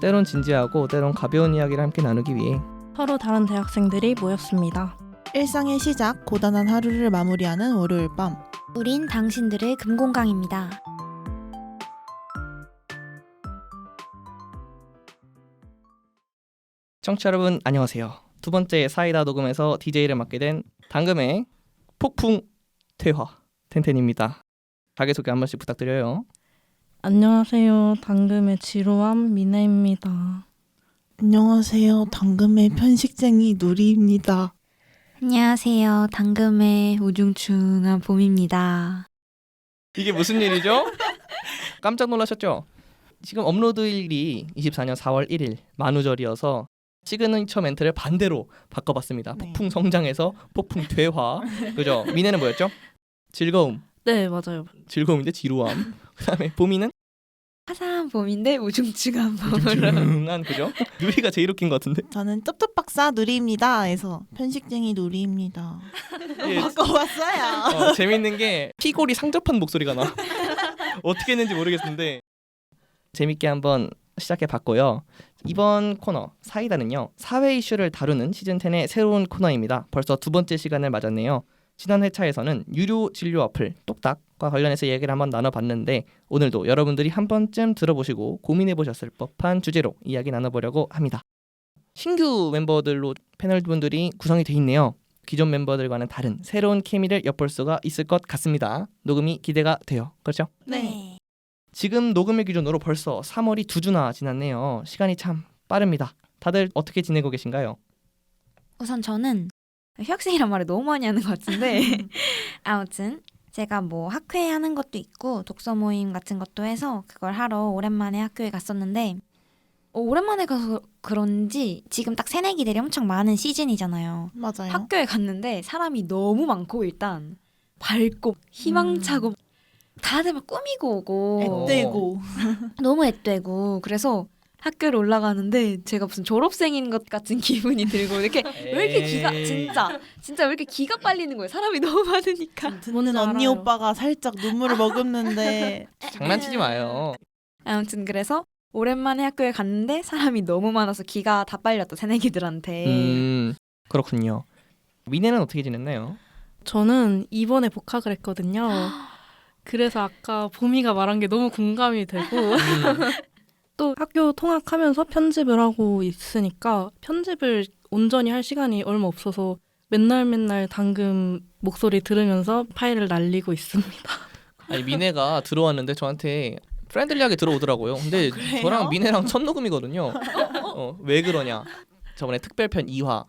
때론 진지하고 때론 가벼운 이야기를 함께 나누기 위해 서로 다른 대학생들이 모였습니다. 일상의 시작, 고단한 하루를 마무리하는 월요일 밤. 우린 당신들의 금공강입니다. 청취자 여러분 안녕하세요. 두 번째 사이다 녹음에서 DJ를 맡게 된 당금의 폭풍 퇴화 텐텐입니다. 자기소개 한 번씩 부탁드려요. 안녕하세요. 당금의 지루함 미네입니다. 안녕하세요. 당금의 편식쟁이 누리입니다. 안녕하세요. 당금의 우중충한 봄입니다. 이게 무슨 일이죠? 깜짝 놀라셨죠? 지금 업로드일이 24년 4월 1일 만우절이어서 시그니처 멘트를 반대로 바꿔봤습니다. 네. 폭풍 성장에서 폭풍 퇴화. 그죠? 미네는 뭐였죠? 즐거움. 네, 맞아요. 즐거움인데 지루함. 그다음에 봄이는 화사한 봄인데 우중충한 봄으로. 중중한 그죠? 누리가 제일 웃긴 것 같은데. 저는 쩝쩝박사 누리입니다. 해서 편식쟁이 누리입니다. 예, 바꿔봤어요. 재밌는 게 피골이 상접한 목소리가 나. 어떻게 했는지 모르겠는데 재밌게 한번 시작해봤고요. 이번 코너 사이다는요, 사회 이슈를 다루는 시즌 10의 새로운 코너입니다. 벌써 두 번째 시간을 맞았네요. 지난 회차에서는 유료 진료 어플 똑딱과 관련해서 얘기를 한번 나눠봤는데 오늘도 여러분들이 한 번쯤 들어보시고 고민해보셨을 법한 주제로 이야기 나눠보려고 합니다. 신규 멤버들로 패널분들이 구성이 돼 있네요. 기존 멤버들과는 다른 새로운 케미를 엿볼 수가 있을 것 같습니다. 녹음이 기대가 돼요. 그렇죠? 네. 지금 녹음일 기준으로 벌써 3월이 2주나 지났네요. 시간이 참 빠릅니다. 다들 어떻게 지내고 계신가요? 우선 저는 휴학생이란 말을 너무 많이 하는 것 같은데 아무튼 제가 뭐 학회 하는 것도 있고 독서 모임 같은 것도 해서 그걸 하러 오랜만에 학교에 갔었는데 오랜만에 가서 그런지 지금 딱 새내기들이 엄청 많은 시즌이잖아요. 맞아요. 학교에 갔는데 사람이 너무 많고 일단 밝고 희망차고 다들 막 꾸미고 오고 앳되고. 너무 앳되고 그래서 학교를 올라가는데 제가 무슨 졸업생인 것 같은 기분이 들고 이렇게 왜 이렇게 기가 진짜 왜 이렇게 기가 빨리는 거예요. 사람이 너무 많으니까. 듣는 언니 알아요. 오빠가 살짝 눈물을 머금는데 장난치지 마요. 아무튼 그래서 오랜만에 학교에 갔는데 사람이 너무 많아서 기가 다 빨렸다 새내기들한테. 그렇군요. 미네는 어떻게 지냈나요? 저는 이번에 복학을 했거든요. 그래서 아까 보미가 말한 게 너무 공감이 되고 또 학교 통학하면서 편집을 하고 있으니까 편집을 온전히 할 시간이 얼마 없어서 맨날 당금 목소리 들으면서 파일을 날리고 있습니다. 아니 미네가 들어왔는데 저한테 프렌들리하게 들어오더라고요. 근데 그래요? 저랑 미네랑 첫 녹음이거든요. 왜 그러냐? 저번에 특별편 2화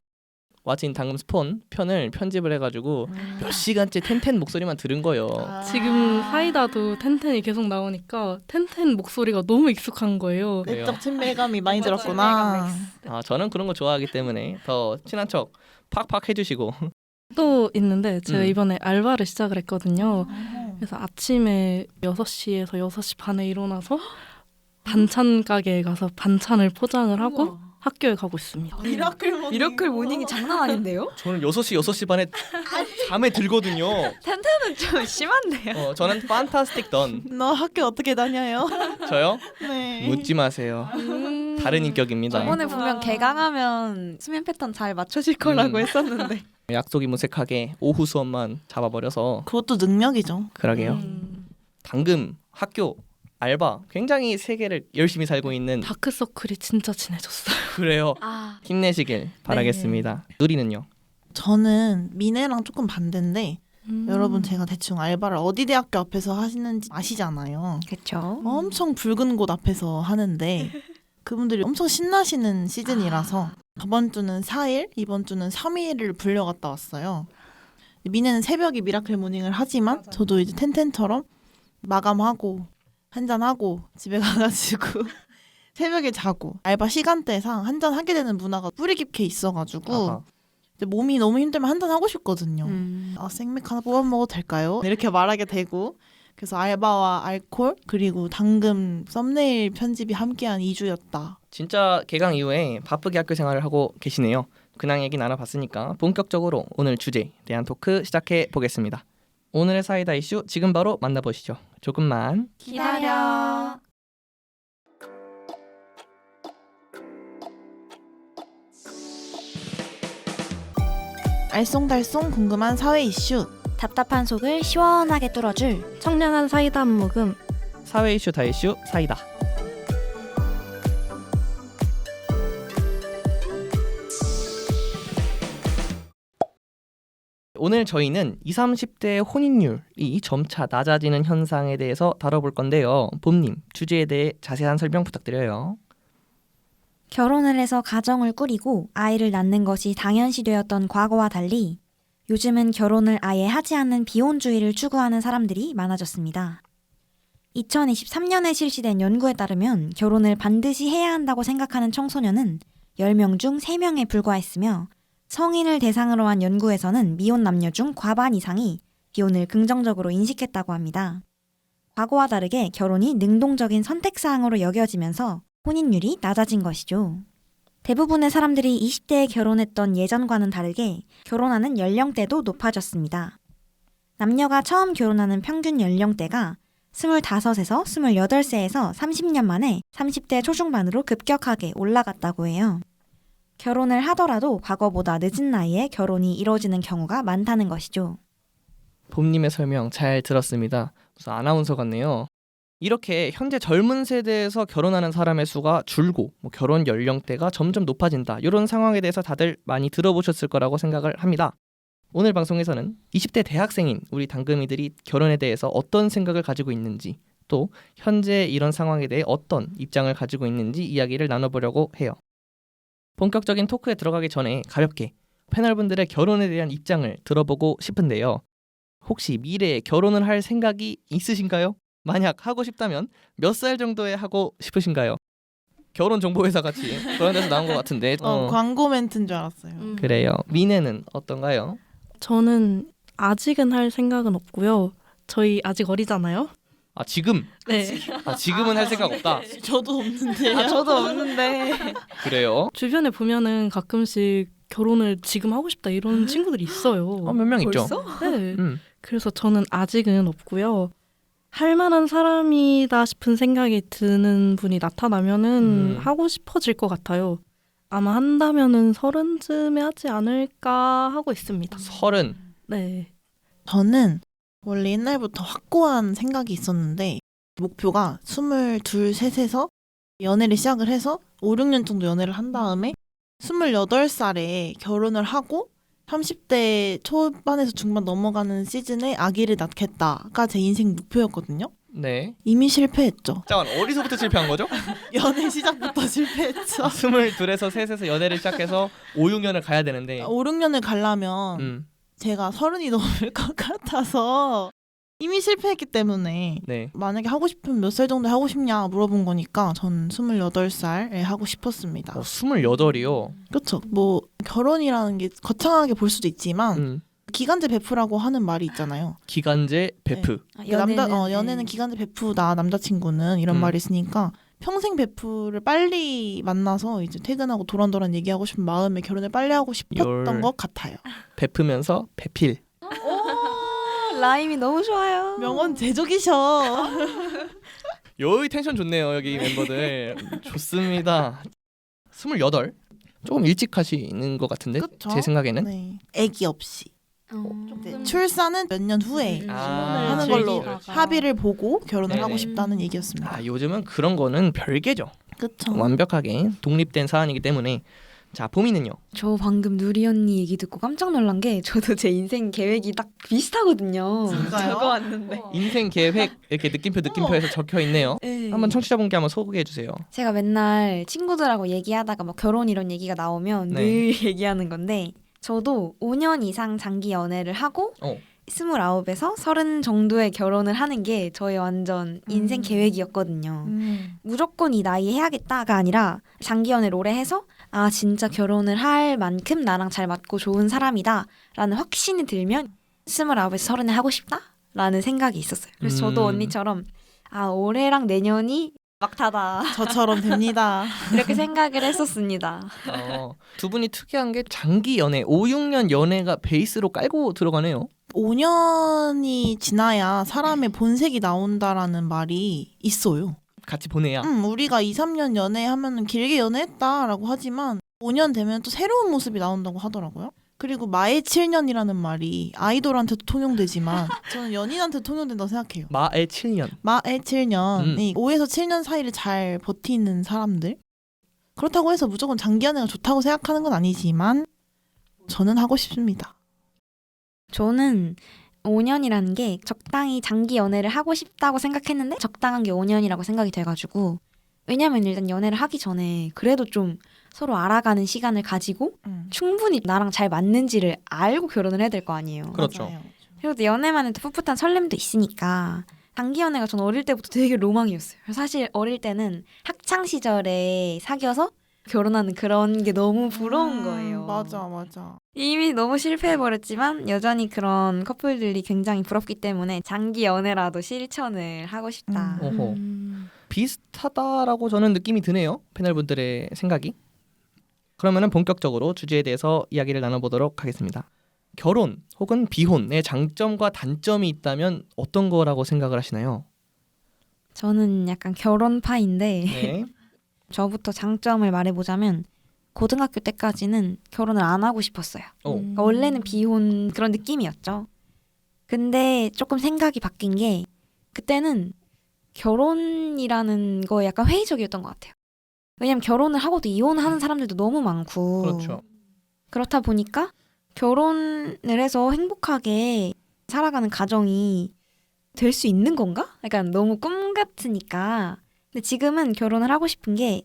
왓인 당금 스폰 편을 편집을 해가지고 몇 시간째 텐텐 목소리만 들은 거예요. 지금 사이다도 텐텐이 계속 나오니까 텐텐 목소리가 너무 익숙한 거예요. 그래요? 내적 친밀감이 많이 들었구나. 저는 그런 거 좋아하기 때문에 더 친한 척 팍팍 해주시고. 또 있는데 제가 음. 이번에 알바를 시작을 했거든요. 그래서 아침에 6시에서 6시 반에 일어나서 반찬 가게에 가서 반찬을 포장을 하고 학교에 가고 있습니다. 미러클 모닝이 장난 아닌데요? 저는 6시 반에 잠에 들거든요. 텐텐은 좀 심한데요? 저는 판타스틱 던. 너 학교 어떻게 다녀요? 저요? 네. 묻지 마세요. 다른 인격입니다. 저번에 보면 개강하면 수면 패턴 잘 맞춰질 거라고 했었는데 약속이 무색하게 오후 수업만 잡아버려서 그것도 능력이죠. 그러게요. 당금, 학교, 알바 굉장히 세계를 열심히 살고 있는 다크서클이 진짜 친해졌어요. 그래요. 아 힘내시길 바라겠습니다. 누리는요? 저는 미네랑 조금 반대인데 여러분 제가 대충 알바를 어디 대학교 앞에서 하시는지 아시잖아요. 그쵸. 엄청 붉은 곳 앞에서 하는데 그분들이 엄청 신나시는 시즌이라서 저번 주는 4일, 이번 주는 3일을 불려갔다 왔어요. 미네는 새벽에 미라클 모닝을 하지만 저도 이제 텐텐처럼 마감하고 한잔하고 집에 가가지고 새벽에 자고 알바 시간대상 한잔 하게 되는 문화가 뿌리 깊게 있어가지고 아하. 이제 몸이 너무 힘들면 한잔 하고 싶거든요. 생맥 하나 뽑아 먹어도 될까요? 이렇게 말하게 되고 그래서 알바와 알콜 그리고 당금 썸네일 편집이 함께한 2주였다. 진짜 개강 이후에 바쁘게 학교 생활을 하고 계시네요. 근황 얘기 나눠봤으니까 본격적으로 오늘 주제에 대한 토크 시작해 보겠습니다. 오늘의 사이다 이슈 지금 바로 만나보시죠. 조금만 기다려. 알쏭달쏭 궁금한 사회 이슈. 답답한 속을 시원하게 뚫어줄 청량한 사이다 한 모금. 사회 이슈 다 이슈 사이다. 오늘 저희는 20, 30대의 혼인율이 점차 낮아지는 현상에 대해서 다뤄볼 건데요. 봄님, 주제에 대해 자세한 설명 부탁드려요. 결혼을 해서 가정을 꾸리고 아이를 낳는 것이 당연시되었던 과거와 달리 요즘은 결혼을 아예 하지 않는 비혼주의를 추구하는 사람들이 많아졌습니다. 2023년에 실시된 연구에 따르면 결혼을 반드시 해야 한다고 생각하는 청소년은 10명 중 3명에 불과했으며 성인을 대상으로 한 연구에서는 미혼 남녀 중 과반 이상이 비혼을 긍정적으로 인식했다고 합니다. 과거와 다르게 결혼이 능동적인 선택사항으로 여겨지면서 혼인율이 낮아진 것이죠. 대부분의 사람들이 20대에 결혼했던 예전과는 다르게 결혼하는 연령대도 높아졌습니다. 남녀가 처음 결혼하는 평균 연령대가 25에서 28세에서 30년 만에 30대 초중반으로 급격하게 올라갔다고 해요. 결혼을 하더라도 과거보다 늦은 나이에 결혼이 이루어지는 경우가 많다는 것이죠. 봄님의 설명 잘 들었습니다. 무슨 아나운서 같네요. 이렇게 현재 젊은 세대에서 결혼하는 사람의 수가 줄고 결혼 연령대가 점점 높아진다. 이런 상황에 대해서 다들 많이 들어보셨을 거라고 생각을 합니다. 오늘 방송에서는 20대 대학생인 우리 당금이들이 결혼에 대해서 어떤 생각을 가지고 있는지 또 현재 이런 상황에 대해 어떤 입장을 가지고 있는지 이야기를 나눠보려고 해요. 본격적인 토크에 들어가기 전에 가볍게 패널분들의 결혼에 대한 입장을 들어보고 싶은데요. 혹시 미래에 결혼을 할 생각이 있으신가요? 만약 하고 싶다면 몇 살 정도에 하고 싶으신가요? 결혼정보회사 같이 그런 데서 나온 것 같은데. 광고 멘트인 줄 알았어요. 그래요. 미네는 어떤가요? 저는 아직은 할 생각은 없고요. 저희 아직 어리잖아요. 아 지금? 네. 아 지금은 할 생각 없다. 저도 없는데요. 저도 없는데 그래요? 주변에 보면은 가끔씩 결혼을 지금 하고 싶다 이런 친구들이 있어요. 몇 명 있죠. 네. 그래서 저는 아직은 없고요. 할 만한 사람이다 싶은 생각이 드는 분이 나타나면은 하고 싶어질 것 같아요. 아마 한다면은 30쯤에 하지 않을까 하고 있습니다. 30. 네. 저는 원래 옛날부터 확고한 생각이 있었는데 목표가 22, 3에서 연애를 시작을 해서 5, 6년 정도 연애를 한 다음에 28살에 결혼을 하고 30대 초반에서 중반 넘어가는 시즌에 아기를 낳겠다가 제 인생 목표였거든요. 네. 이미 실패했죠. 잠깐 어디서부터 실패한 거죠? 연애 시작부터 실패했죠. 22에서 3에서 연애를 시작해서 5, 6년을 가야 되는데 5, 6년을 가려면 제가 30이 넘을 것 같아서 이미 실패했기 때문에 네. 만약에 하고 싶으면 몇 살 정도에 하고 싶냐 물어본 거니까 전 28살에 하고 싶었습니다. 28이요? 그렇죠. 뭐 결혼이라는 게 거창하게 볼 수도 있지만 기간제 베프라고 하는 말이 있잖아요. 기간제 베프. 네. 연애는 기간제 베프다. 남자친구는 이런 말이 있으니까 평생 베프를 빨리 만나서 이제 퇴근하고 도란도란 얘기하고 싶은 마음에 결혼을 빨리 하고 싶었던 것 같아요. 베프면서 배필. 라임이 너무 좋아요. 명언 제조기셔. 여기 텐션 좋네요. 여기 멤버들. 좋습니다. 28? 조금 일찍 하시는 것 같은데 그쵸? 제 생각에는. 네. 애기 없이. 좀 출산은 몇 년 후에 하는 걸로 즐기다가. 합의를 보고 결혼을 네네. 하고 싶다는 얘기였습니다. 아 요즘은 그런 거는 별개죠. 그렇죠. 완벽하게 독립된 사안이기 때문에. 자, 봄이는요? 저 방금 누리 언니 얘기 듣고 깜짝 놀란 게 저도 제 인생 계획이 딱 비슷하거든요. 진짜요? 적어왔는데. 인생 계획 이렇게 느낌표에서 적혀 있네요. 네. 한번 청취자분께 한번 소개해 주세요. 제가 맨날 친구들하고 얘기하다가 뭐 결혼 이런 얘기가 나오면 네. 늘 얘기하는 건데 저도 5년 이상 장기 연애를 하고 29에서 30 정도에 결혼을 하는 게 저의 완전 인생 계획이었거든요. 무조건 이 나이에 해야겠다가 아니라 장기 연애를 오래 해서 아 진짜 결혼을 할 만큼 나랑 잘 맞고 좋은 사람이다 라는 확신이 들면 29에서 30에 하고 싶다? 라는 생각이 있었어요. 그래서 저도 언니처럼 아 올해랑 내년이 막타다 저처럼 됩니다. 이렇게 생각을 했었습니다. 두 분이 특이한 게 장기 연애, 5, 6년 연애가 베이스로 깔고 들어가네요. 5년이 지나야 사람의 본색이 나온다라는 말이 있어요. 같이 보내야. 우리가 2, 3년 연애하면 길게 연애했다라고 하지만 5년 되면 또 새로운 모습이 나온다고 하더라고요. 그리고 마의 7년이라는 말이 아이돌한테도 통용되지만 저는 연인한테도 통용된다고 생각해요. 마의 7년. 마의 7년이 5에서 7년 사이를 잘 버티는 사람들. 그렇다고 해서 무조건 장기 연애가 좋다고 생각하는 건 아니지만 저는 하고 싶습니다. 저는 5년이라는 게 적당히 장기 연애를 하고 싶다고 생각했는데 적당한 게 5년이라고 생각이 돼가지고 왜냐면 일단 연애를 하기 전에 그래도 좀 서로 알아가는 시간을 가지고 충분히 나랑 잘 맞는지를 알고 결혼을 해야 될 거 아니에요. 그렇죠. 맞아요. 그리고 또 연애만 해도 풋풋한 설렘도 있으니까 장기 연애가 전 어릴 때부터 되게 로망이었어요. 사실 어릴 때는 학창 시절에 사귀어서 결혼하는 그런 게 너무 부러운 거예요. 맞아. 이미 너무 실패해버렸지만 여전히 그런 커플들이 굉장히 부럽기 때문에 장기 연애라도 실천을 하고 싶다. 어허. 비슷하다라고 저는 느낌이 드네요. 패널분들의 생각이. 그러면은 본격적으로 주제에 대해서 이야기를 나눠보도록 하겠습니다. 결혼 혹은 비혼의 장점과 단점이 있다면 어떤 거라고 생각을 하시나요? 저는 약간 결혼파인데 네. 저부터 장점을 말해보자면 고등학교 때까지는 결혼을 안 하고 싶었어요. 그러니까 원래는 비혼 그런 느낌이었죠. 근데 조금 생각이 바뀐 게 그때는 결혼이라는 거에 약간 회의적이었던 것 같아요. 왜냐면 결혼을 하고도 이혼하는 사람들도 너무 많고 그렇죠. 그렇다 보니까 결혼을 해서 행복하게 살아가는 가정이 될 수 있는 건가? 약간 너무 꿈 같으니까. 근데 지금은 결혼을 하고 싶은 게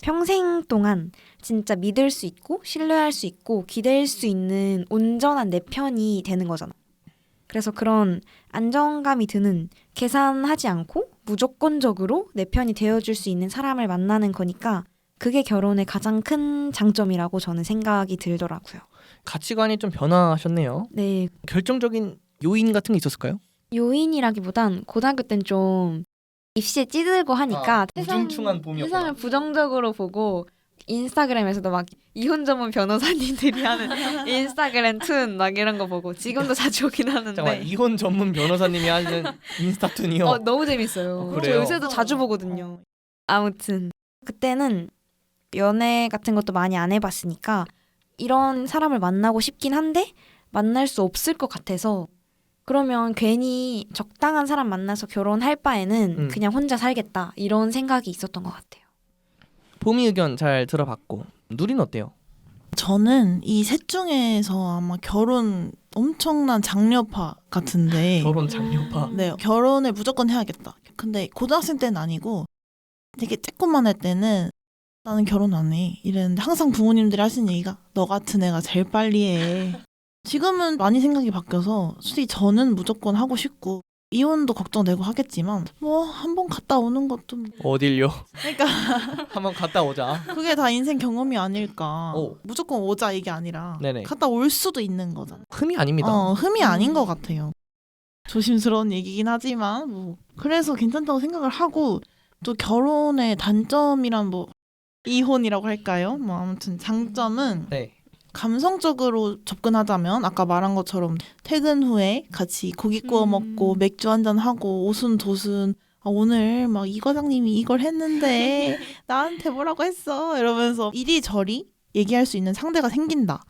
평생 동안 진짜 믿을 수 있고 신뢰할 수 있고 기댈 수 있는 온전한 내 편이 되는 거잖아. 그래서 그런 안정감이 드는 계산하지 않고 무조건적으로 내 편이 되어줄 수 있는 사람을 만나는 거니까 그게 결혼의 가장 큰 장점이라고 저는 생각이 들더라고요. 가치관이 좀 변화하셨네요. 네, 결정적인 요인 같은 게 있었을까요? 요인이라기보단 고등학교 땐 좀 입시에 찌들고 하니까 우중충한 봄이었구나. 세상을 부정적으로 보고 인스타그램에서도 막 이혼 전문 변호사님들이 하는 인스타그램 툰 막 이런 거 보고 지금도 자주 오긴 잠깐만, 하는데 이혼 전문 변호사님이 하는 인스타툰이요. 너무 재밌어요. 저 그래요? 요새도 자주 보거든요. 아무튼 그때는 연애 같은 것도 많이 안 해봤으니까 이런 사람을 만나고 싶긴 한데 만날 수 없을 것 같아서 그러면 괜히 적당한 사람 만나서 결혼할 바에는 그냥 혼자 살겠다 이런 생각이 있었던 것 같아요. 봄이 의견 잘 들어봤고 누리는 어때요? 저는 이 셋 중에서 아마 결혼 엄청난 장려파 같은데 결혼 장려파. 네, 결혼을 무조건 해야겠다. 근데 고등학생 때는 아니고 되게 쬐꼬만 할 때는 나는 결혼 안 해 이랬는데 항상 부모님들이 하시는 얘기가 너 같은 애가 제일 빨리 해. 지금은 많이 생각이 바뀌어서 솔직히 저는 무조건 하고 싶고 이혼도 걱정되고 하겠지만 뭐 한번 갔다 오는 것도 어딜요? 그러니까 한번 갔다 오자. 그게 다 인생 경험이 아닐까. 오. 무조건 오자 이게 아니라 네네. 갔다 올 수도 있는 거잖아. 흠이 아닙니다. 흠이 아닌 것 같아요. 조심스러운 얘기긴 하지만 뭐 그래서 괜찮다고 생각을 하고 또 결혼의 단점이란 뭐 이혼이라고 할까요? 뭐 아무튼 장점은 네. 감성적으로 접근하자면 아까 말한 것처럼 퇴근 후에 같이 고기 구워 먹고 맥주 한잔 하고 오순도순 오늘 막 이 과장님이 이걸 했는데 나한테 뭐라고 했어 이러면서 이리저리 얘기할 수 있는 상대가 생긴다.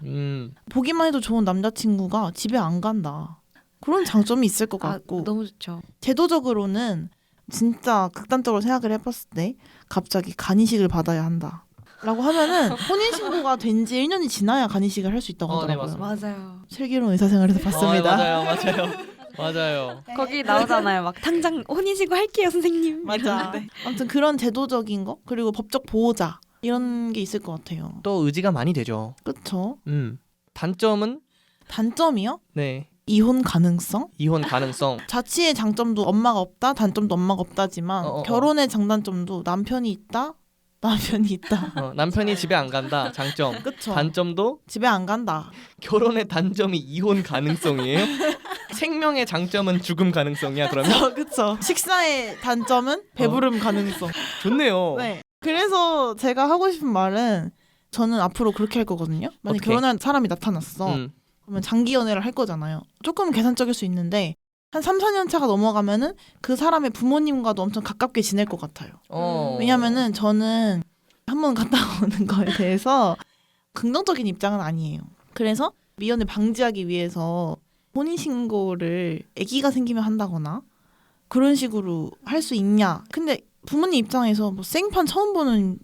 보기만 해도 좋은 남자친구가 집에 안 간다. 그런 장점이 있을 것 같고 너무 좋죠. 제도적으로는 진짜 극단적으로 생각을 해봤을 때 갑자기 간이식을 받아야 한다. 라고 하면은 혼인신고가 된 지 1년이 지나야 간이식을 할 수 있다고 네, 하더라고요. 맞아요. 슬기로운 의사생활에서 봤습니다. 맞아요. 거기 나오잖아요. 막 당장 혼인신고 할게요, 선생님. 맞아. 이러는데. 아무튼 그런 제도적인 거 그리고 법적 보호자 이런 게 있을 것 같아요. 또 의지가 많이 되죠. 그렇죠. 단점은 단점이요? 네. 이혼 가능성? 이혼 가능성. 자취의 장점도 엄마가 없다, 단점도 엄마가 없다지만 결혼의 장단점도 남편이 있다, 남편이 있다. 남편이 집에 안 간다. 장점. 그쵸. 단점도 집에 안 간다. 결혼의 단점이 이혼 가능성이에요. 생명의 장점은 죽음 가능성이야. 그러면 그쵸. 식사의 단점은 배부름 가능성. 좋네요. 네. 그래서 제가 하고 싶은 말은 저는 앞으로 그렇게 할 거거든요. 만약 어떻게? 결혼한 사람이 나타났어. 그러면 장기 연애를 할 거잖아요. 조금 계산적일 수 있는데 한 3, 4년 차가 넘어가면은 그 사람의 부모님과도 엄청 가깝게 지낼 것 같아요. 왜냐면은 저는 한번 갔다 오는 거에 대해서 긍정적인 입장은 아니에요. 그래서 미연을 방지하기 위해서 혼인신고를 아기가 생기면 한다거나 그런 식으로 할 수 있냐. 근데 부모님 입장에서 뭐 생판 처음 보는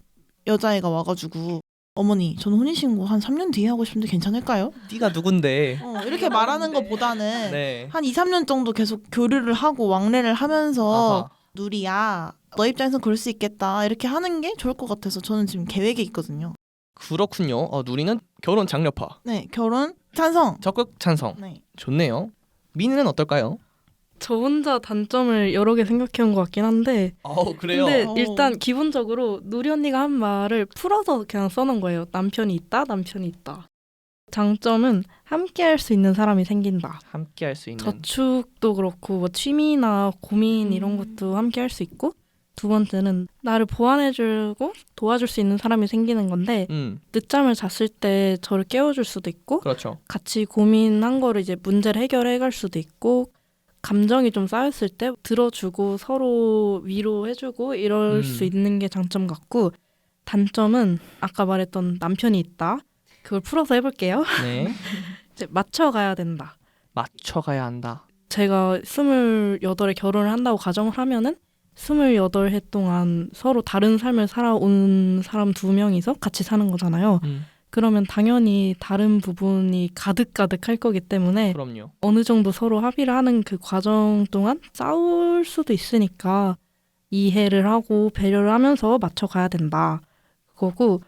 여자애가 와가지고 어머니 저는 혼인신고 한 3년 뒤에 하고 싶은데 괜찮을까요? 네가 누군데? 이렇게 말하는 것보다는 네. 한 2, 3년 정도 계속 교류를 하고 왕래를 하면서 아하. 누리야 너 입장에서 그럴 수 있겠다 이렇게 하는 게 좋을 것 같아서 저는 지금 계획에 있거든요. 그렇군요. 누리는 결혼 장려파. 네, 결혼 찬성. 적극 찬성. 네. 좋네요. 미니는 어떨까요? 저 혼자 단점을 여러 개 생각해온 것 같긴 한데 그래요? 근데 어. 일단 기본적으로 누리 언니가 한 말을 풀어서 그냥 써놓은 거예요. 남편이 있다, 남편이 있다. 장점은 함께 할 수 있는 사람이 생긴다. 함께 할 수 있는. 저축도 그렇고 뭐 취미나 고민 이런 것도 함께 할 수 있고 두 번째는 나를 보완해주고 도와줄 수 있는 사람이 생기는 건데 늦잠을 잤을 때 저를 깨워줄 수도 있고 그렇죠. 같이 고민한 거를 이제 문제를 해결해 갈 수도 있고 감정이 좀 쌓였을 때 들어주고 서로 위로해주고 이럴 수 있는 게 장점 같고 단점은 아까 말했던 남편이 있다. 그걸 풀어서 해볼게요. 네. 이제 맞춰가야 된다. 맞춰가야 한다. 제가 28에 결혼을 한다고 가정을 하면은 28해 동안 서로 다른 삶을 살아온 사람 두 명이서 같이 사는 거잖아요. 그러면 당연히 다른 부분이 가득가득할 거기 때문에 그럼요. 어느 정도 서로 합의를 하는 그 과정 동안 싸울 수도 있으니까 이해를 하고 배려를 하면서 맞춰가야 된다. 그거고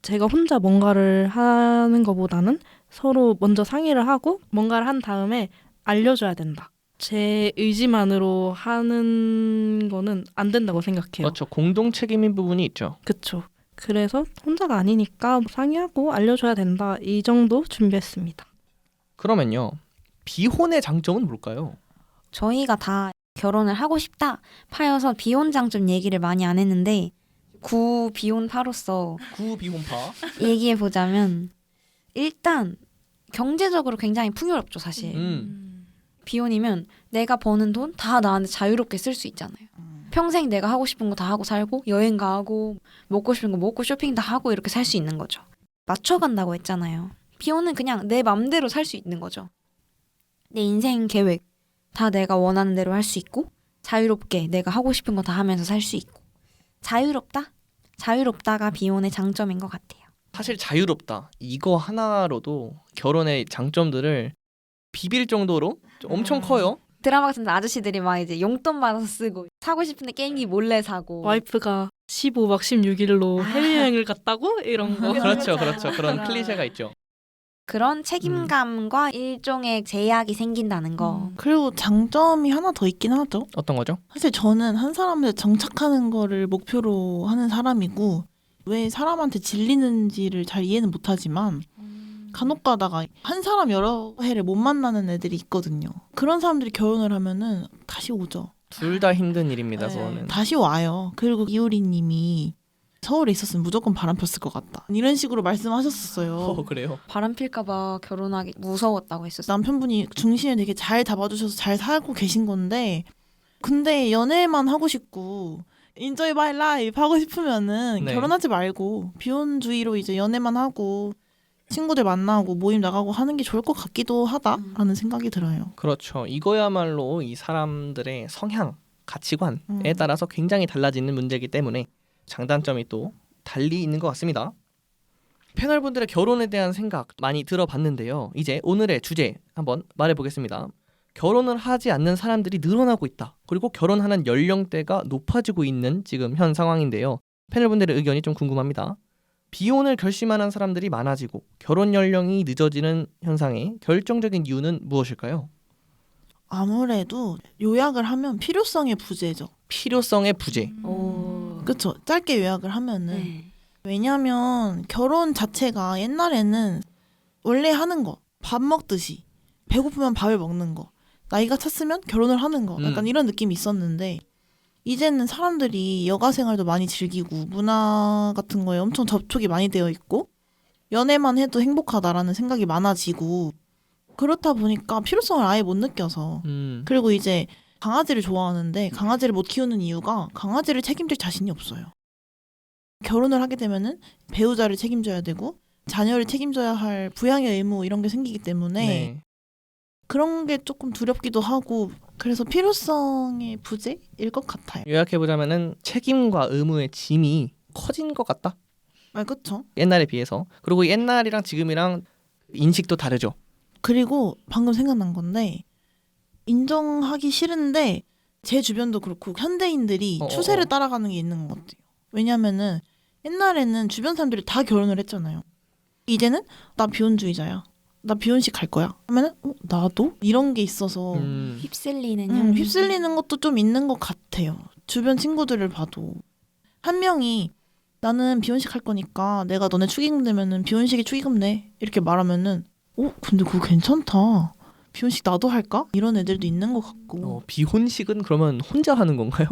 제가 혼자 뭔가를 하는 것보다는 서로 먼저 상의를 하고 뭔가를 한 다음에 알려줘야 된다. 제 의지만으로 하는 거는 안 된다고 생각해요. 그렇죠. 공동 책임인 부분이 있죠. 그쵸. 그래서 혼자가 아니니까 상의하고 알려줘야 된다. 이 정도 준비했습니다. 그러면요. 비혼의 장점은 뭘까요? 저희가 다 결혼을 하고 싶다 파여서 비혼 장점 얘기를 많이 안 했는데 구 비혼파로서 구비혼파. 얘기해 보자면 일단 경제적으로 굉장히 풍요롭죠 사실. 비혼이면 내가 버는 돈 다 나한테 자유롭게 쓸 수 있잖아요. 평생 내가 하고 싶은 거 다 하고 살고 여행 가고 먹고 싶은 거 먹고 쇼핑 다 하고 이렇게 살 수 있는 거죠. 맞춰간다고 했잖아요. 비혼은 그냥 내 맘대로 살 수 있는 거죠. 내 인생 계획 다 내가 원하는 대로 할 수 있고 자유롭게 내가 하고 싶은 거 다 하면서 살 수 있고 자유롭다? 자유롭다가 비혼의 장점인 것 같아요. 사실 자유롭다. 이거 하나로도 결혼의 장점들을 비빌 정도로 엄청 커요. 드라마 같은 데 아저씨들이 막 이제 용돈 받아서 쓰고 사고 싶은데 게임기 몰래 사고 와이프가 15박 16일로 해외여행을 갔다고? 이런 거. 그렇죠. 그런 클리셰가 있죠. 그런 책임감과 일종의 제약이 생긴다는 거. 그리고 장점이 하나 더 있긴 하죠. 어떤 거죠? 사실 저는 한 사람한테 정착하는 거를 목표로 하는 사람이고 왜 사람한테 질리는지를 잘 이해는 못하지만 간혹 가다가 한 사람 여러 해를 못 만나는 애들이 있거든요. 그런 사람들이 결혼을 하면은 다시 오죠. 둘 다 힘든 일입니다. 네, 그거는. 다시 와요. 그리고 이효리 님이 서울에 있었으면 무조건 바람 폈을 것 같다. 이런 식으로 말씀하셨었어요. 그래요. 바람 필까봐 결혼하기 무서웠다고 했었어요. 남편분이 중심을 되게 잘 잡아주셔서 잘 살고 계신 건데 근데 연애만 하고 싶고 인조이 마이 라이프 하고 싶으면은 네. 결혼하지 말고 비혼주의로 이제 연애만 하고 친구들 만나고 모임 나가고 하는 게 좋을 것 같기도 하다라는 생각이 들어요. 그렇죠. 이거야말로 이 사람들의 성향, 가치관에 따라서 굉장히 달라지는 문제이기 때문에 장단점이 또 달리 있는 것 같습니다. 패널분들의 결혼에 대한 생각 많이 들어봤는데요. 이제 오늘의 주제 한번 말해보겠습니다. 결혼을 하지 않는 사람들이 늘어나고 있다. 그리고 결혼하는 연령대가 높아지고 있는 지금 현 상황인데요. 패널분들의 의견이 좀 궁금합니다. 비혼을 결심하는 사람들이 많아지고 결혼 연령이 늦어지는 현상의 결정적인 이유는 무엇일까요? 아무래도 요약을 하면 필요성의 부재죠. 필요성의 부재. 그렇죠. 짧게 요약을 하면은 네. 왜냐하면 결혼 자체가 옛날에는 원래 하는 거 밥 먹듯이 배고프면 밥을 먹는 거 나이가 찼으면 결혼을 하는 거 약간 이런 느낌이 있었는데 이제는 사람들이 여가 생활도 많이 즐기고 문화 같은 거에 엄청 접촉이 많이 되어 있고 연애만 해도 행복하다라는 생각이 많아지고 그렇다 보니까 필요성을 아예 못 느껴서 그리고 이제 강아지를 좋아하는데 강아지를 못 키우는 이유가 강아지를 책임질 자신이 없어요. 결혼을 하게 되면은 배우자를 책임져야 되고 자녀를 책임져야 할 부양의 의무 이런 게 생기기 때문에 네. 그런 게 조금 두렵기도 하고 그래서 필요성의 부재일 것 같아요. 요약해보자면은 책임과 의무의 짐이 커진 것 같다. 아, 그렇죠. 옛날에 비해서. 그리고 옛날이랑 지금이랑 인식도 다르죠. 그리고 방금 생각난 건데 인정하기 싫은데 제 주변도 그렇고 현대인들이 추세를 따라가는 게 있는 것 같아요. 왜냐면은 옛날에는 주변 사람들이 다 결혼을 했잖아요. 이제는 나 비혼주의자야. 나 비혼식 갈 거야. 하면은 나도? 이런 게 있어서 휩쓸리는 휩쓸리는 것도 좀 있는 것 같아요. 주변 친구들을 봐도 한 명이 나는 비혼식 할 거니까 내가 너네 축의금 내면은 비혼식이 축의금 내 이렇게 말하면은 근데 그거 괜찮다. 비혼식 나도 할까? 이런 애들도 있는 것 같고 비혼식은 그러면 혼자 하는 건가요?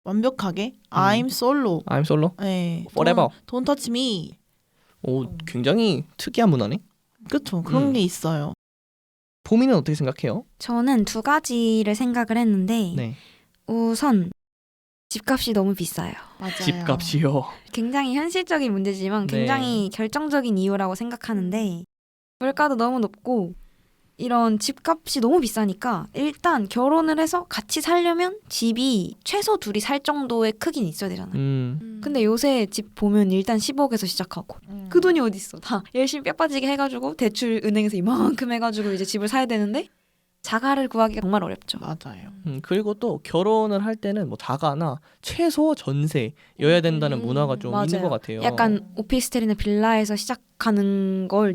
완벽하게 I'm solo. I'm solo? 네, Forever. Don't touch me. 굉장히 특이한 문화네. 그렇죠. 그런 게 있어요. 보미는 어떻게 생각해요? 저는 두 가지를 생각을 했는데 네. 우선 집값이 너무 비싸요. 맞아요. 집값이요. 굉장히 현실적인 문제지만 네. 굉장히 결정적인 이유라고 생각하는데 물가도 너무 높고 이런 집값이 너무 비싸니까 일단 결혼을 해서 같이 살려면 집이 최소 둘이 살 정도의 크기는 있어야 되잖아요. 근데 요새 집 보면 일단 10억에서 시작하고 그 돈이 어딨어. 다 열심히 뼈 빠지게 해가지고 대출 은행에서 이만큼 해가지고 이제 집을 사야 되는데 자가를 구하기가 정말 어렵죠. 맞아요. 그리고 또 결혼을 할 때는 뭐 자가나 최소 전세여야 된다는 문화가 좀 있는 것 같아요. 약간 오피스텔이나 빌라에서 시작하는 걸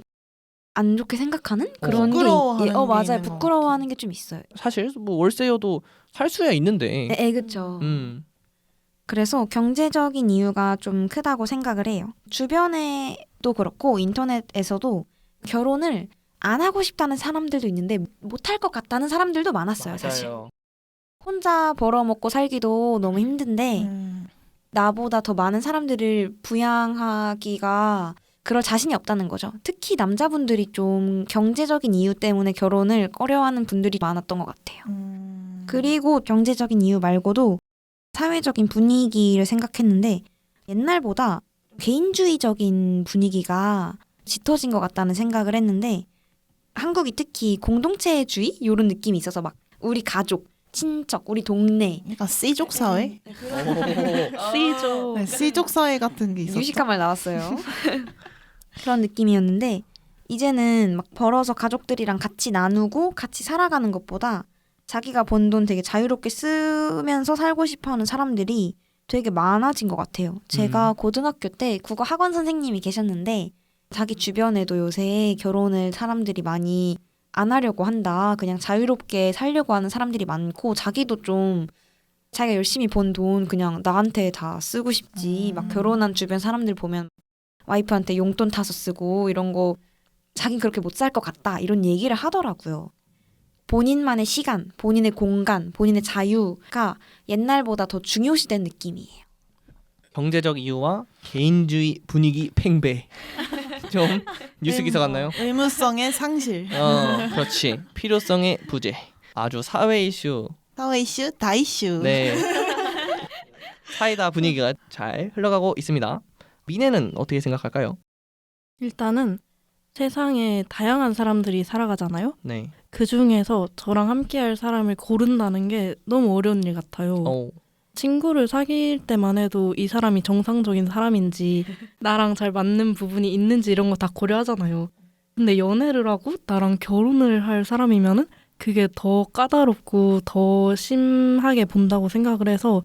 안 좋게 생각하는 그런 부끄러워하는 게 게 맞아요. 있는 것 부끄러워하는 게 좀 있어요. 사실 뭐 월세여도 살 수야 있는데. 그렇죠. 그래서 경제적인 이유가 좀 크다고 생각을 해요. 주변에도 그렇고 인터넷에서도 결혼을 안 하고 싶다는 사람들도 있는데 못할 것 같다는 사람들도 많았어요. 사실. 혼자 벌어먹고 살기도 너무 힘든데 나보다 더 많은 사람들을 부양하기가 그럴 자신이 없다는 거죠. 특히 남자분들이 좀 경제적인 이유 때문에 결혼을 꺼려하는 분들이 많았던 것 같아요. 그리고 경제적인 이유 말고도 사회적인 분위기를 생각했는데 옛날보다 개인주의적인 분위기가 짙어진 것 같다는 생각을 했는데 한국이 특히 공동체주의 이런 느낌이 있어서 막 우리 가족, 친척, 우리 동네 그러니까 C족 사회? C죠. 네, C족 사회 같은 게 있었죠. 유식한 말 나왔어요. 그런 느낌이었는데 이제는 막 벌어서 가족들이랑 같이 나누고 같이 살아가는 것보다 자기가 번 돈 되게 자유롭게 쓰면서 살고 싶어하는 사람들이 되게 많아진 것 같아요. 제가 고등학교 때 국어 학원 선생님이 계셨는데 자기 주변에도 요새 결혼을 사람들이 많이 안 하려고 한다. 그냥 자유롭게 살려고 하는 사람들이 많고 자기도 좀 자기가 열심히 번 돈 그냥 나한테 다 쓰고 싶지. 막 결혼한 주변 사람들 보면 와이프한테 용돈 타서 쓰고 이런 거 자긴 그렇게 못 살 것 같다. 이런 얘기를 하더라고요. 본인만의 시간, 본인의 공간, 본인의 자유가 옛날보다 더 중요시된 느낌이에요. 경제적 이유와 개인주의 분위기 팽배. 좀 뉴스 기사 같나요? 의무성의 상실. 그렇지. 필요성의 부재. 아주 사회 이슈. 사회 이슈, 다 이슈. 네. 사이다 분위기가 잘 흘러가고 있습니다. 미네는 어떻게 생각할까요? 일단은 세상에 다양한 사람들이 살아가잖아요. 네. 그 중에서 저랑 함께할 사람을 고른다는 게 너무 어려운 일 같아요. 친구를 사귈 때만 해도 이 사람이 정상적인 사람인지 나랑 잘 맞는 부분이 있는지 이런 거 다 고려하잖아요. 근데 연애를 하고 나랑 결혼을 할 사람이면은 그게 더 까다롭고 더 심하게 본다고 생각을 해서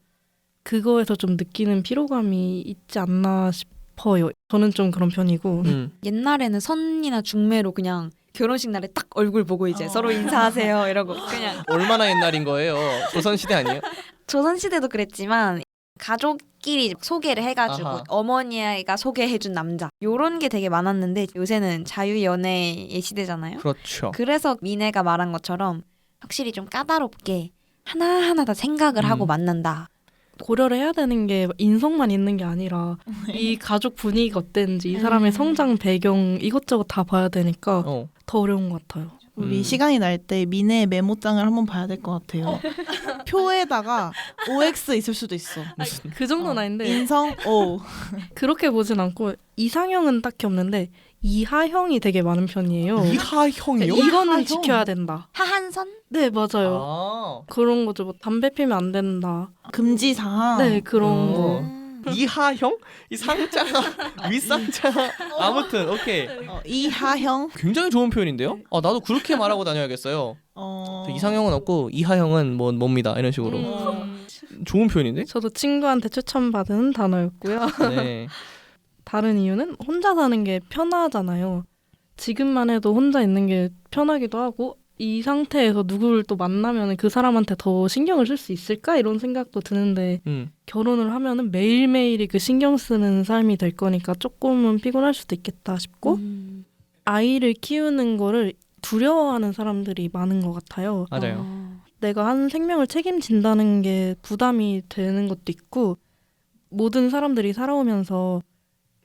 그거에서 좀 느끼는 피로감이 있지 않나 싶어요. 저는 좀 그런 편이고. 옛날에는 선이나 중매로 그냥 결혼식 날에 딱 얼굴 보고 이제 서로 인사하세요 이러고 그냥 얼마나 옛날인 거예요? 조선시대 아니에요? 조선시대도 그랬지만 가족끼리 소개를 해가지고 아하. 어머니가 소개해준 남자 요런 게 되게 많았는데 요새는 자유연애의 시대잖아요. 그렇죠. 그래서 미네가 말한 것처럼 확실히 좀 까다롭게 하나하나 다 생각을 하고 만난다. 고려를 해야 되는 게 인성만 있는 게 아니라 이 가족 분위기가 어땠는지 이 사람의 성장 배경 이것저것 다 봐야 되니까 더 어려운 것 같아요. 우리 시간이 날 때 미네의 메모장을 한번 봐야 될 것 같아요. 표에다가 OX 있을 수도 있어. 그 정도는 아닌데 인성 O. 그렇게 보진 않고 이상형은 딱히 없는데 이하형이 되게 많은 편이에요. 이하형이요? 이거는 이하형? 지켜야 된다. 하한선? 네, 맞아요. 아, 그런 거죠. 뭐 담배 피면 안 된다. 금지 사항. 네, 그런 어. 거. 이하형? 이 상자가 윗상자가 아무튼 오케이. 이하형. 굉장히 좋은 표현인데요? 아, 나도 그렇게 말하고 다녀야겠어요. 이상형은 없고 이하형은 뭐 뭡니다. 이런 식으로. 좋은 표현인데? 저도 친구한테 추천받은 단어였고요. 네. 다른 이유는 혼자 사는 게 편하잖아요. 지금만 해도 혼자 있는 게 편하기도 하고 이 상태에서 누구를 또 만나면 그 사람한테 더 신경을 쓸 수 있을까 이런 생각도 드는데 결혼을 하면은 매일매일이 그 신경 쓰는 삶이 될 거니까 조금은 피곤할 수도 있겠다 싶고 아이를 키우는 거를 두려워하는 사람들이 많은 것 같아요. 맞아요. 내가 한 생명을 책임진다는 게 부담이 되는 것도 있고 모든 사람들이 살아오면서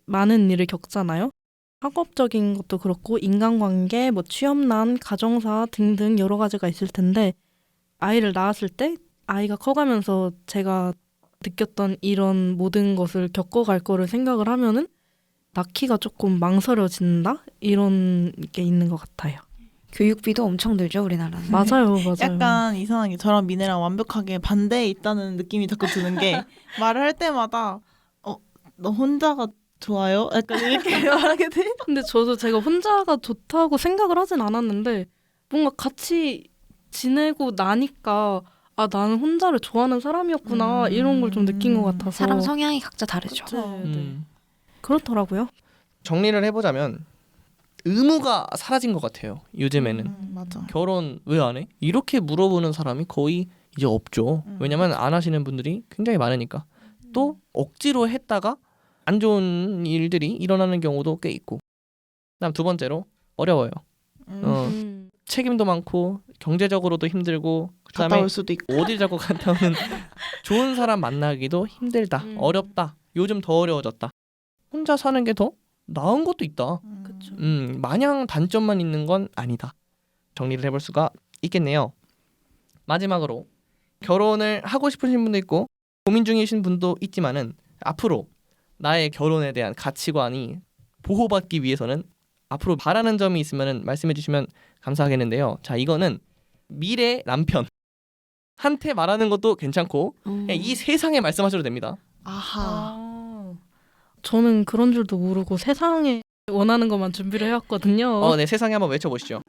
많은 일을 겪잖아요. 학업적인 것도 그렇고 인간관계, 뭐 취업난, 가정사 등등 여러 가지가 있을 텐데 아이를 낳았을 때 아이가 커가면서 제가 느꼈던 이런 모든 것을 겪어갈 거를 생각을 하면은 낳기가 조금 망설여진다? 이런 게 있는 것 같아요. 교육비도 엄청 들죠, 우리나라는. 맞아요, 맞아요. 약간 이상하게 저랑 미네랑 완벽하게 반대에 있다는 느낌이 자꾸 드는 게 말을 할 때마다 너 혼자가 좋아요? 약간 이렇게 말하게 돼. 근데 저도 제가 혼자가 좋다고 생각을 하진 않았는데 뭔가 같이 지내고 나니까 아 나는 혼자를 좋아하는 사람이었구나 이런 걸 좀 느낀 것 같아서 사람 성향이 각자 다르죠. 그렇더라고요. 정리를 해보자면 의무가 사라진 것 같아요. 요즘에는. 맞아. 결혼 왜 안 해? 이렇게 물어보는 사람이 거의 이제 없죠. 왜냐면 안 하시는 분들이 굉장히 많으니까. 또 억지로 했다가 안 좋은 일들이 일어나는 경우도 꽤 있고. 그다음 두 번째로 어려워요. 책임도 많고 경제적으로도 힘들고 갔다 그다음에 올 수도 있고. 어딜 자꾸 갔다 오는 좋은 사람 만나기도 힘들다. 어렵다. 요즘 더 어려워졌다. 혼자 사는 게 더 나은 것도 있다. 그렇죠. 마냥 단점만 있는 건 아니다. 정리를 해볼 수가 있겠네요. 마지막으로 결혼을 하고 싶으신 분도 있고 고민 중이신 분도 있지만은 앞으로 나의 결혼에 대한 가치관이 보호받기 위해서는 앞으로 바라는 점이 있으면 말씀해 주시면 감사하겠는데요. 자, 이거는 미래 남편 한테 말하는 것도 괜찮고 그냥 이 세상에 말씀하셔도 됩니다. 아하. 저는 그런 줄도 모르고 세상에 원하는 것만 준비를 해왔거든요. 네, 세상에 한번 외쳐보시죠.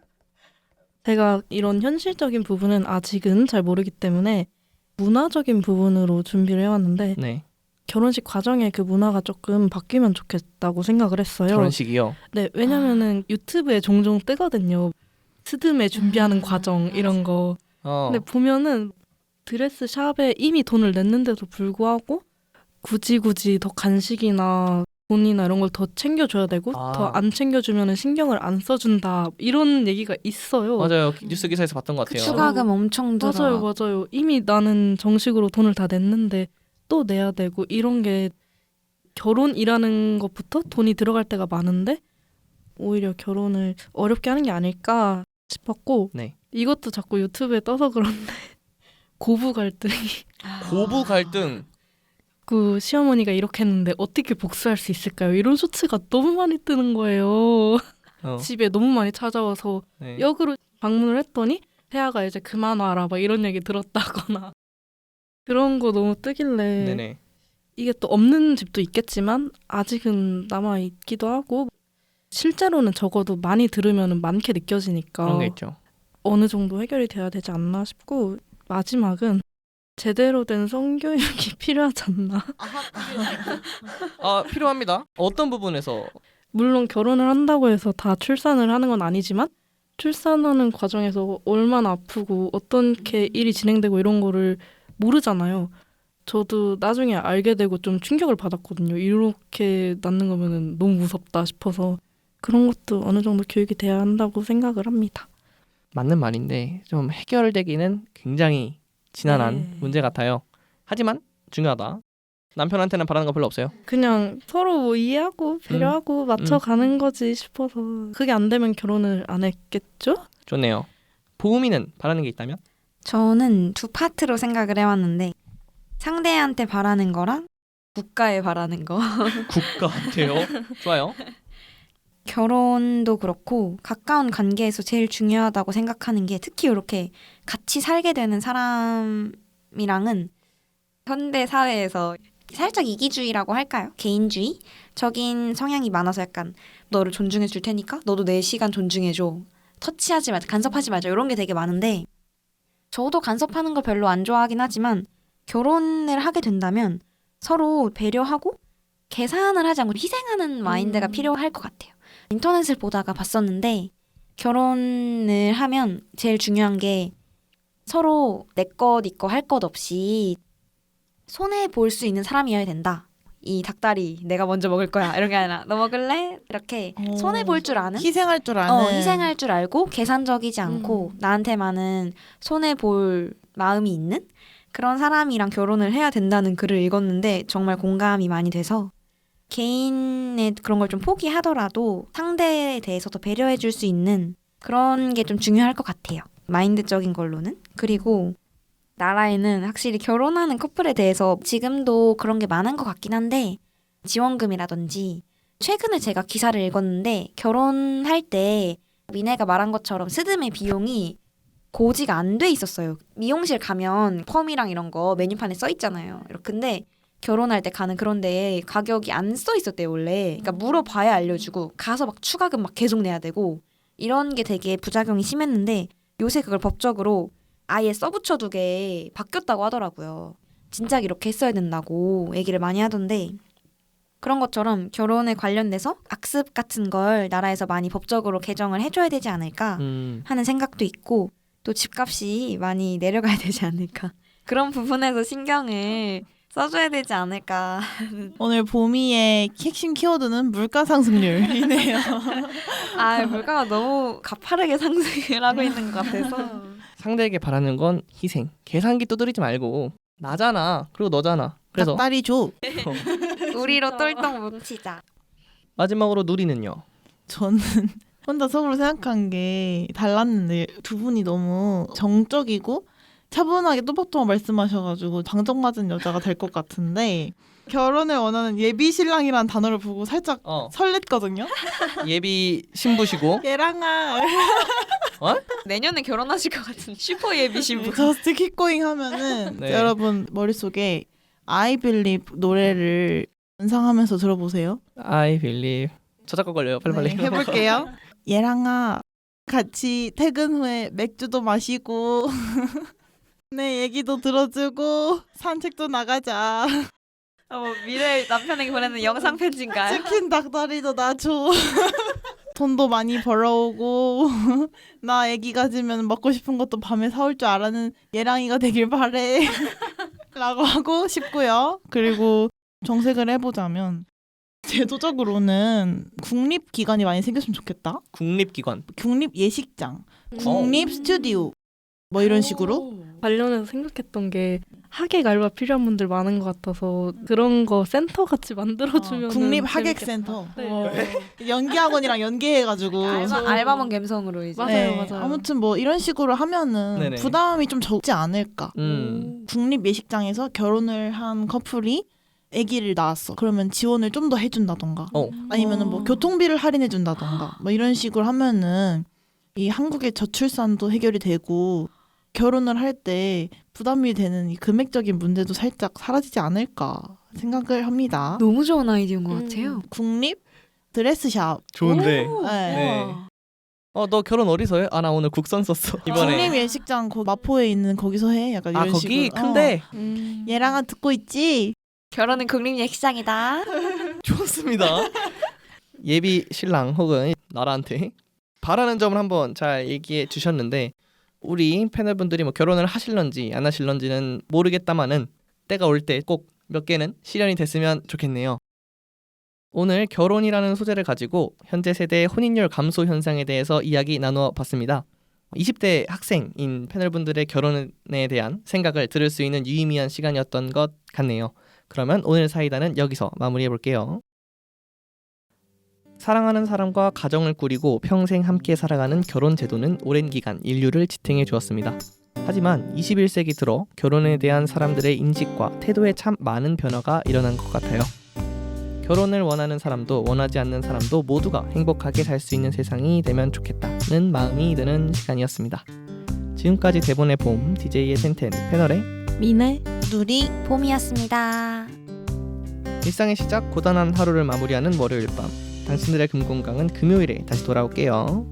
제가 이런 현실적인 부분은 아직은 잘 모르기 때문에 문화적인 부분으로 준비를 해왔는데 네, 결혼식 과정에 그 문화가 조금 바뀌면 좋겠다고 생각을 했어요. 결혼식이요. 네, 왜냐면은 유튜브에 종종 뜨거든요. 스드메 준비하는 과정 이런 거. 근데 보면은 드레스 샵에 이미 돈을 냈는데도 불구하고 굳이 더 간식이나 돈이나 이런 걸 더 챙겨줘야 되고 더 안 챙겨주면은 신경을 안 써준다 이런 얘기가 있어요. 맞아요. 뉴스 기사에서 봤던 것 그 같아요. 추가금 엄청 들어. 맞아요. 이미 나는 정식으로 돈을 다 냈는데 또 내야 되고 이런 게 결혼이라는 것부터 돈이 들어갈 때가 많은데 오히려 결혼을 어렵게 하는 게 아닐까 싶었고 네. 이것도 자꾸 유튜브에 떠서 그런데 고부 갈등이 고부 갈등. 그 시어머니가 이렇게 했는데 어떻게 복수할 수 있을까요? 이런 쇼츠가 너무 많이 뜨는 거예요. 집에 너무 많이 찾아와서 네. 역으로 방문을 했더니 태아가 이제 그만 와라 막 이런 얘기 들었다거나 그런 거 너무 뜨길래 네네. 이게 또 없는 집도 있겠지만 아직은 남아 있기도 하고 실제로는 적어도 많이 들으면 많게 느껴지니까 그런 게 있죠. 어느 정도 해결이 돼야 되지 않나 싶고 마지막은 제대로 된 성교육이 필요하지 않나. 필요합니다. 어떤 부분에서? 물론 결혼을 한다고 해서 다 출산을 하는 건 아니지만 출산하는 과정에서 얼마나 아프고 어떻게 일이 진행되고 이런 거를 모르잖아요. 저도 나중에 알게 되고 좀 충격을 받았거든요. 이렇게 낳는 거면은 너무 무섭다 싶어서 그런 것도 어느 정도 교육이 돼야 한다고 생각을 합니다. 맞는 말인데 좀 해결되기는 굉장히 지난한 네. 문제 같아요. 하지만 중요하다. 남편한테는 바라는 거 별로 없어요. 그냥 서로 뭐 이해하고 배려하고 맞춰가는 거지 싶어서 그게 안 되면 결혼을 안 했겠죠? 좋네요. 보음이는 바라는 게 있다면? 저는 두 파트로 생각을 해왔는데 상대한테 바라는 거랑 국가에 바라는 거. 국가한테요. 좋아요. 결혼도 그렇고 가까운 관계에서 제일 중요하다고 생각하는 게 특히 이렇게 같이 살게 되는 사람이랑은 현대 사회에서 살짝 이기주의라고 할까요? 개인주의? 적인 성향이 많아서 약간 너를 존중해 줄 테니까 너도 내 시간 존중해 줘. 터치하지 말자, 간섭하지 말자 이런 게 되게 많은데 저도 간섭하는 걸 별로 안 좋아하긴 하지만 결혼을 하게 된다면 서로 배려하고 계산을 하지 않고 희생하는 마인드가 필요할 것 같아요. 인터넷을 보다가 봤었는데 결혼을 하면 제일 중요한 게 서로 내 것, 네 거 할 것 없이 손해 볼 수 있는 사람이어야 된다. 이 닭다리 내가 먼저 먹을 거야 이런 게 아니라 너 먹을래? 이렇게 손해 볼 줄 아는 희생할 줄 아는. 희생할 줄 알고 계산적이지 않고 나한테만은 손해 볼 마음이 있는 그런 사람이랑 결혼을 해야 된다는 글을 읽었는데 정말 공감이 많이 돼서 개인의 그런 걸 좀 포기하더라도 상대에 대해서 더 배려해 줄 수 있는 그런 게 좀 중요할 것 같아요. 마인드적인 걸로는. 그리고 나라에는 확실히 결혼하는 커플에 대해서 지금도 그런 게 많은 것 같긴 한데 지원금이라든지 최근에 제가 기사를 읽었는데 결혼할 때 미네가 말한 것처럼 스드메 비용이 고지가 안 돼 있었어요. 미용실 가면 펌이랑 이런 거 메뉴판에 써 있잖아요. 근데 결혼할 때 가는 그런데 가격이 안 써 있었대요 원래. 그러니까 물어봐야 알려주고 가서 막 추가금 막 계속 내야 되고 이런 게 되게 부작용이 심했는데 요새 그걸 법적으로 아예 써붙여두게 바뀌었다고 하더라고요. 진작 이렇게 했어야 된다고 얘기를 많이 하던데 그런 것처럼 결혼에 관련돼서 악습 같은 걸 나라에서 많이 법적으로 개정을 해줘야 되지 않을까 하는 생각도 있고 또 집값이 많이 내려가야 되지 않을까 그런 부분에서 신경을 써줘야 되지 않을까. 오늘 보미의 핵심 키워드는 물가 상승률이네요. 아 물가가 너무 가파르게 상승을 하고 있는 것 같아서 상대에게 바라는 건 희생. 계산기 두드리지 말고 나잖아. 그리고 너잖아. 그래서 닭다리 줘. 우리로 똘똘 뭉치자. 마지막으로 누리는요. 저는 혼자 속으로 생각한 게 달랐는데 두 분이 너무 정적이고 차분하게 또박또박 말씀하셔가지고 방정맞은 여자가 될 것 같은데 결혼을 원하는 예비 신랑이라는 단어를 보고 살짝 설렜거든요. 예비 신부시고 얘랑아 내년에 결혼하실 것 같은 슈퍼 예비 신부. 저스트 킵고잉 하면은 네. 여러분 머릿속에 I Believe 노래를 연상하면서 들어보세요. I believe. 저작권 걸려요. 빨리빨리. 네, 해볼게요. 얘랑아 같이 퇴근 후에 맥주도 마시고 내 얘기도 들어주고 산책도 나가자. 미래 남편에게 보내는 영상 편지인가요? 치킨 닭다리도 놔줘. 돈도 많이 벌어오고 나 애기 가지면 먹고 싶은 것도 밤에 사올 줄 알아는 얘랑이가 되길 바래. 라고 하고 싶고요. 그리고 정색을 해보자면 제도적으로는 국립기관이 많이 생겼으면 좋겠다. 국립기관. 국립 예식장, 국립 스튜디오 뭐 이런 식으로. 관련해서 생각했던 게 하객 알바 필요한 분들 많은 것 같아서 그런 거 센터 같이 만들어주면 국립 하객센터. 네. 연기학원이랑 연계해가지고. 알바몬 감성으로 이제. 맞아요, 맞아요. 아무튼 뭐 이런 식으로 하면은 네네. 부담이 좀 적지 않을까. 국립 예식장에서 결혼을 한 커플이 아기를 낳았어. 그러면 지원을 좀 더 해준다던가. 아니면은 뭐 교통비를 할인해준다던가. 뭐 이런 식으로 하면은 이 한국의 저출산도 해결이 되고 결혼을 할 때 부담이 되는 이 금액적인 문제도 살짝 사라지지 않을까 생각을 합니다. 너무 좋은 아이디어인 것 같아요. 국립 드레스샵. 좋은데. 네. 너 결혼 어디서 해? 나 오늘 국선 썼어. 이번에. 국립 예식장 마포에 있는 거기서 해. 약간 이런 거기 식으로. 큰데. 얘랑아 듣고 있지? 결혼은 국립 예식장이다. 좋습니다. 예비 신랑 혹은 나라한테 바라는 점을 한번 잘 얘기해 주셨는데 우리 패널분들이 뭐 결혼을 하실런지 안 하실런지는 모르겠다마는 때가 올 때 꼭 몇 개는 실현이 됐으면 좋겠네요. 오늘 결혼이라는 소재를 가지고 현재 세대의 혼인율 감소 현상에 대해서 이야기 나누어 봤습니다. 20대 학생인 패널분들의 결혼에 대한 생각을 들을 수 있는 유의미한 시간이었던 것 같네요. 그러면 오늘 사이다는 여기서 마무리해 볼게요. 사랑하는 사람과 가정을 꾸리고 평생 함께 살아가는 결혼 제도는 오랜 기간 인류를 지탱해 주었습니다. 하지만 21세기 들어 결혼에 대한 사람들의 인식과 태도에 참 많은 변화가 일어난 것 같아요. 결혼을 원하는 사람도 원하지 않는 사람도 모두가 행복하게 살 수 있는 세상이 되면 좋겠다는 마음이 드는 시간이었습니다. 지금까지 대본의 봄, DJ의 텐텐, 패널의 미네. 누리 봄이었습니다. 일상의 시작, 고단한 하루를 마무리하는 월요일 밤. 당신들의 금공강은 금요일에 다시 돌아올게요.